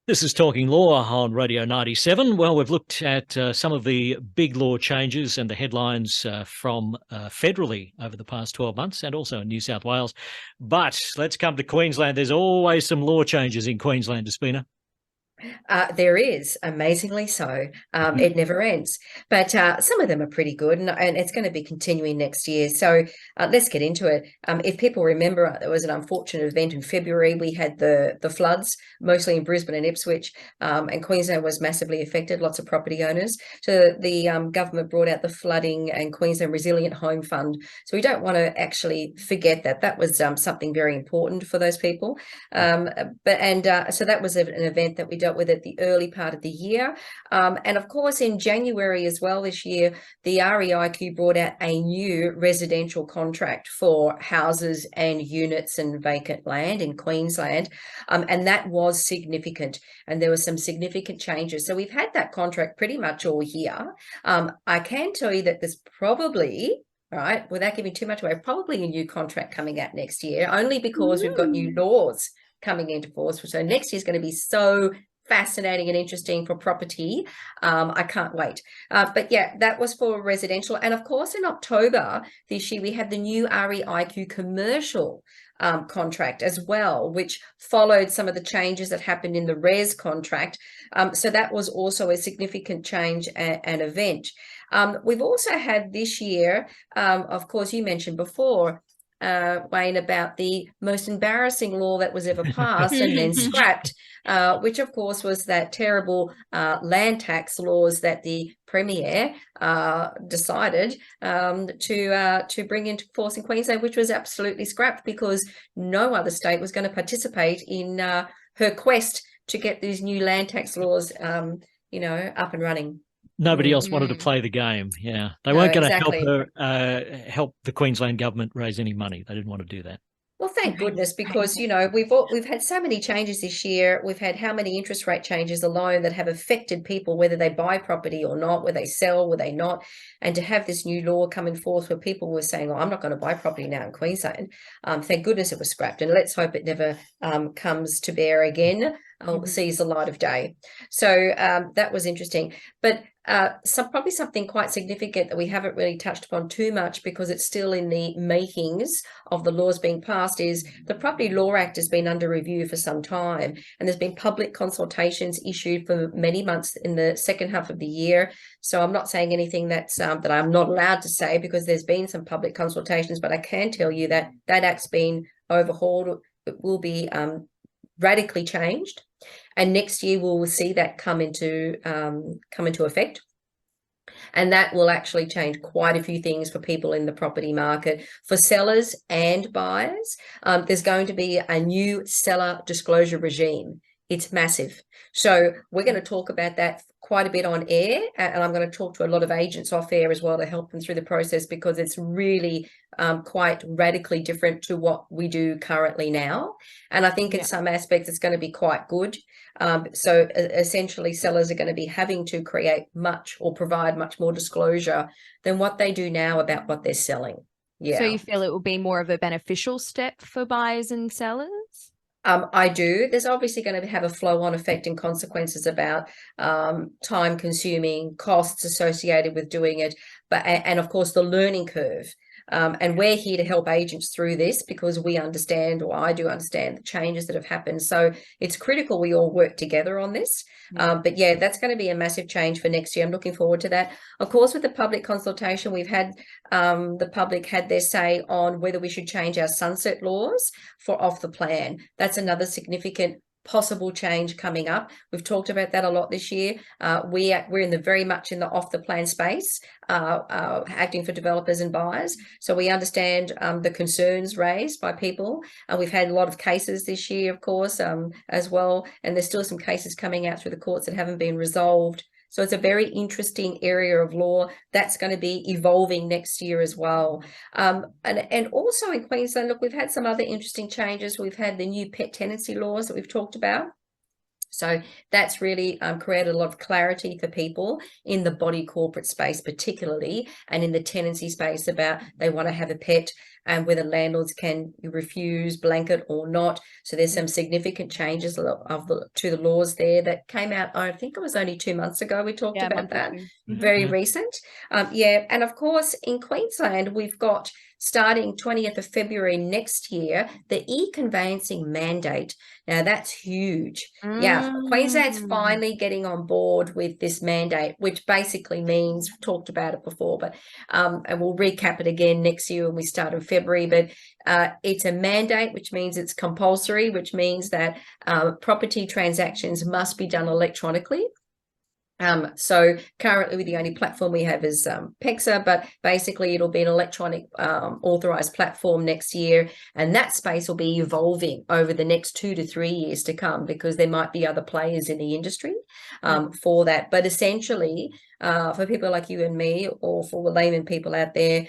This is Talking Law on Radio 97. Well, we've looked at some of the big law changes and the headlines from federally over the past 12 months and also in New South Wales. But let's come to Queensland. There's always some law changes in Queensland, Despina. There is, amazingly so. It never ends. But some of them are pretty good, and it's going to be continuing next year. So let's get into it. If people remember, there was an unfortunate event in February. We had the floods, mostly in Brisbane and Ipswich, and Queensland was massively affected, lots of property owners. So the government brought out the Flooding and Queensland Resilient Home Fund. So we don't want to actually forget that. That was something very important for those people. So that was an event that we dealt with at the early part of the year. And of course, in January as well this year, the REIQ brought out a new residential contract for houses and units and vacant land in Queensland. And that was significant. And there were some significant changes. So we've had that contract pretty much all year. I can tell you that there's probably, right, without giving too much away, probably a new contract coming out next year, only because we've got new laws coming into force. So next year is going to be so fascinating and interesting for property. I can't wait. But yeah, that was for residential. And of course, in October this year, we had the new REIQ commercial contract as well, which followed some of the changes that happened in the res contract. So that was also a significant change and event. We've also had this year, of course, you mentioned before, Wayne, about the most embarrassing law that was ever passed and then scrapped, which of course was that terrible land tax laws that the Premier decided to bring into force in Queensland, which was absolutely scrapped because no other state was going to participate in her quest to get these new land tax laws, up and running. Nobody else wanted to play the game. Yeah, they No, weren't going to exactly. help the Queensland government raise any money. They didn't want to do that. Well, thank goodness, because we've had so many changes this year. We've had how many interest rate changes alone that have affected people, whether they buy property or not, whether they sell, whether they not. And to have this new law coming forth where people were saying, "Oh, I'm not going to buy property now in Queensland." Thank goodness it was scrapped, and let's hope it never comes to bear again. Sees the light of day. So that was interesting, but probably something quite significant that we haven't really touched upon too much because it's still in the makings of the laws being passed is the Property Law Act has been under review for some time, and there's been public consultations issued for many months in the second half of the year. So I'm not saying anything that's that I'm not allowed to say because there's been some public consultations, but I can tell you that that act's been overhauled. It will be radically changed, and next year we'll see that come into effect, and that will actually change quite a few things for people in the property market, for sellers and buyers. There's going to be a new seller disclosure regime. It's massive. So we're going to talk about that quite a bit on air, and I'm going to talk to a lot of agents off air as well to help them through the process because it's really quite radically different to what we do currently now. And I think in some aspects it's going to be quite good. So essentially sellers are going to be having to create much or provide much more disclosure than what they do now about what they're selling. Yeah. So you feel it will be more of a beneficial step for buyers and sellers? I do. There's obviously going to have a flow-on effect and consequences about time-consuming costs associated with doing it, and of course the learning curve. And we're here to help agents through this because we understand, or I do understand, the changes that have happened. So it's critical we all work together on this. But yeah, that's going to be a massive change for next year. I'm looking forward to that. Of course, with the public consultation, we've had the public had their say on whether we should change our sunset laws for off the plan. That's another significant possible change coming up. We've talked about that a lot this year. We're in the very much in the off the plan space, acting for developers and buyers. So we understand the concerns raised by people. We've had a lot of cases this year, of course, as well. And there's still some cases coming out through the courts that haven't been resolved. So it's a very interesting area of law that's going to be evolving next year as well. And also in Queensland, look, we've had some other interesting changes. We've had the new pet tenancy laws that we've talked about. So that's really created a lot of clarity for people in the body corporate space, particularly, and in the tenancy space about they want to have a pet and whether landlords can refuse blanket or not. So there's some significant changes to the laws there that came out. I think it was only 2 months ago we talked about that. Very recent. Yeah. And of course, in Queensland, we've got starting 20th of February next year, the e-conveyancing mandate. Now, that's huge. Yeah, Queensland's finally getting on board with this mandate, which basically means, we've talked about it before, but and we'll recap it again next year when we start in February, but it's a mandate, which means it's compulsory, which means that property transactions must be done electronically. So currently the only platform we have is PEXA, but basically it'll be an electronic authorized platform next year, and that space will be evolving over the next 2 to 3 years to come, because there might be other players in the industry for that. But essentially, for people like you and me, or for the layman people out there,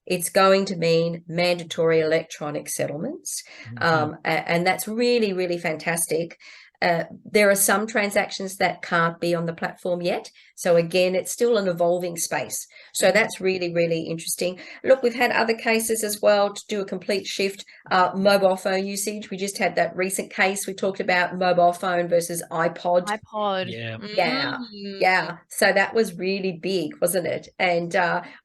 it's going to mean mandatory electronic settlements, and that's really, really fantastic. There are some transactions that can't be on the platform yet. So again, it's still an evolving space. So that's really, really interesting. Look, we've had other cases as well to do a complete shift. Mobile phone usage. We just had that recent case. We talked about mobile phone versus iPod. Yeah. So that was really big, wasn't it? And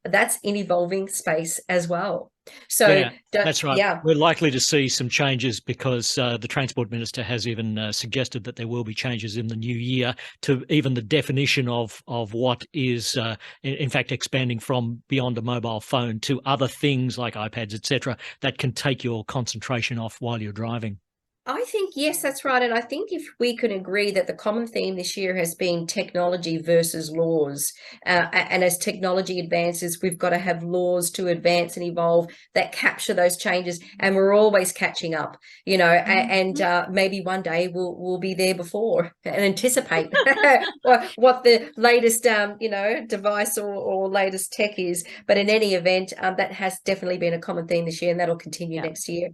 that's an evolving space as well. So that's right. Yeah. We're likely to see some changes because the Transport Minister has even suggested that there will be changes in the new year to even the definition of what is, in fact, expanding from beyond a mobile phone to other things like iPads, etc., that can take your concentration off while you're driving. I think, yes, that's right. And I think if we could agree that the common theme this year has been technology versus laws, and as technology advances, we've got to have laws to advance and evolve that capture those changes. And we're always catching up, you know, and maybe one day we'll be there before and anticipate what the latest, you know, device or latest tech is. But in any event, that has definitely been a common theme this year, and that'll continue next year.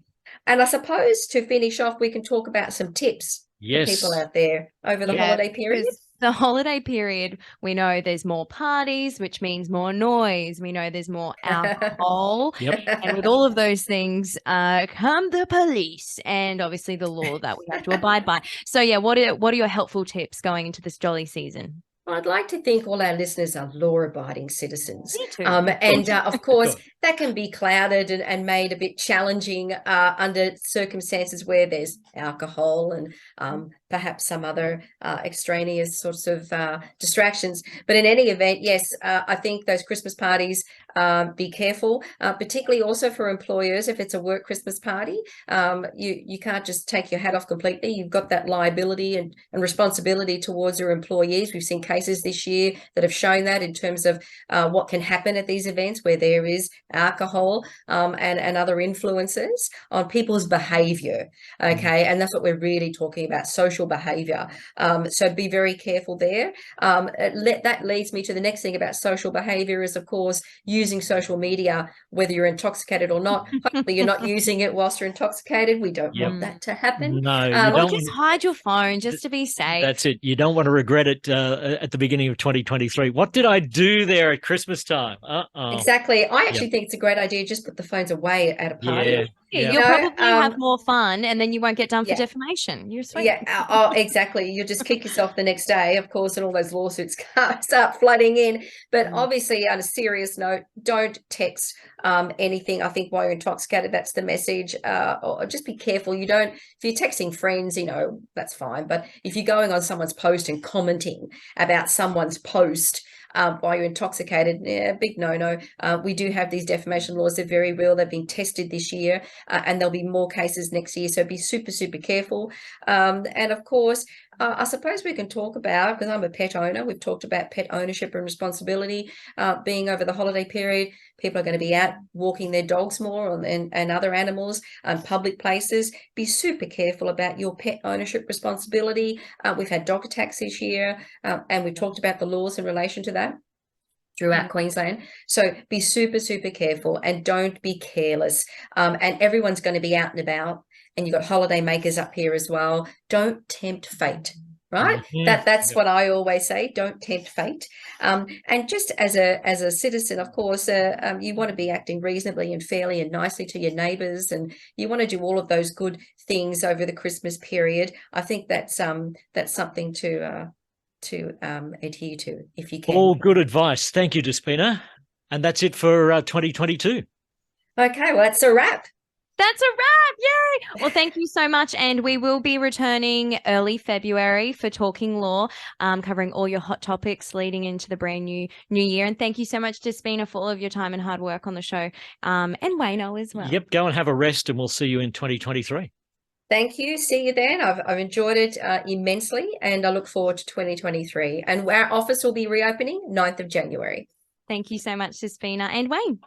And I suppose to finish off, we can talk about some tips for people out there over the holiday period. The holiday period, we know there's more parties, which means more noise. We know there's more alcohol. And with all of those things come the police and obviously the law that we have to abide by. So, yeah, what are your helpful tips going into this jolly season? I'd like to think all our listeners are law-abiding citizens. Me too. Of course, that can be clouded and made a bit challenging under circumstances where there's alcohol and perhaps some other extraneous sorts of distractions. But in any event, yes, I think those Christmas parties, be careful, particularly also for employers. If it's a work Christmas party, you can't just take your hat off completely. You've got that liability and responsibility towards your employees. We've seen cases this year that have shown that in terms of what can happen at these events where there is alcohol and other influences on people's behavior. Okay, and that's what we're really talking about, social behavior. So be very careful there. That leads me to the next thing about social behavior is, of course, using social media, whether you're intoxicated or not. Hopefully you're not using it whilst you're intoxicated. We don't want that to happen. No, you don't. Or just hide your phone just to be safe. That's it. You don't want to regret it at the beginning of 2023. What did I do there at Christmas time? Exactly. I actually think it's a great idea. Just put the phones away at a party. You'll probably have more fun, and then you won't get done for defamation. You're sweet. Yeah, exactly. You'll just kick yourself the next day, of course, and all those lawsuits start flooding in. But obviously, on a serious note, don't text anything. I think while you're intoxicated, that's the message. Or just be careful. If you're texting friends, you know, that's fine. But if you're going on someone's post and commenting about someone's post while you're intoxicated, big no-no. We do have these defamation laws. They're very real. They've been tested this year, and there'll be more cases next year. So be super, super careful. And of course, I suppose we can talk about, because I'm a pet owner, we've talked about pet ownership and responsibility being over the holiday period. People are going to be out walking their dogs more and other animals on public places. Be super careful about your pet ownership responsibility. We've had dog attacks this year, and we've talked about the laws in relation to that throughout Queensland. So be super, super careful and don't be careless. And everyone's going to be out and about. And you've got holiday makers up here as well. Don't tempt fate. right? Mhm. That's Yep. what I always say. Don't tempt fate. And just as a citizen, of course, you want to be acting reasonably and fairly and nicely to your neighbours, and you want to do all of those good things over the Christmas period. I think that's something to adhere to if you can. All good advice. Thank you, Despina. And that's it for 2022. Okay, well, that's a wrap. That's a wrap. Yay. Well, thank you so much. And we will be returning early February for Talking Law, covering all your hot topics leading into the brand new year. And thank you so much, Despina, for all of your time and hard work on the show, and Wayno as well. Yep, go and have a rest, and we'll see you in 2023. Thank you. See you then. I've enjoyed it immensely, and I look forward to 2023. And our office will be reopening 9th of January. Thank you so much, Despina and Wayne.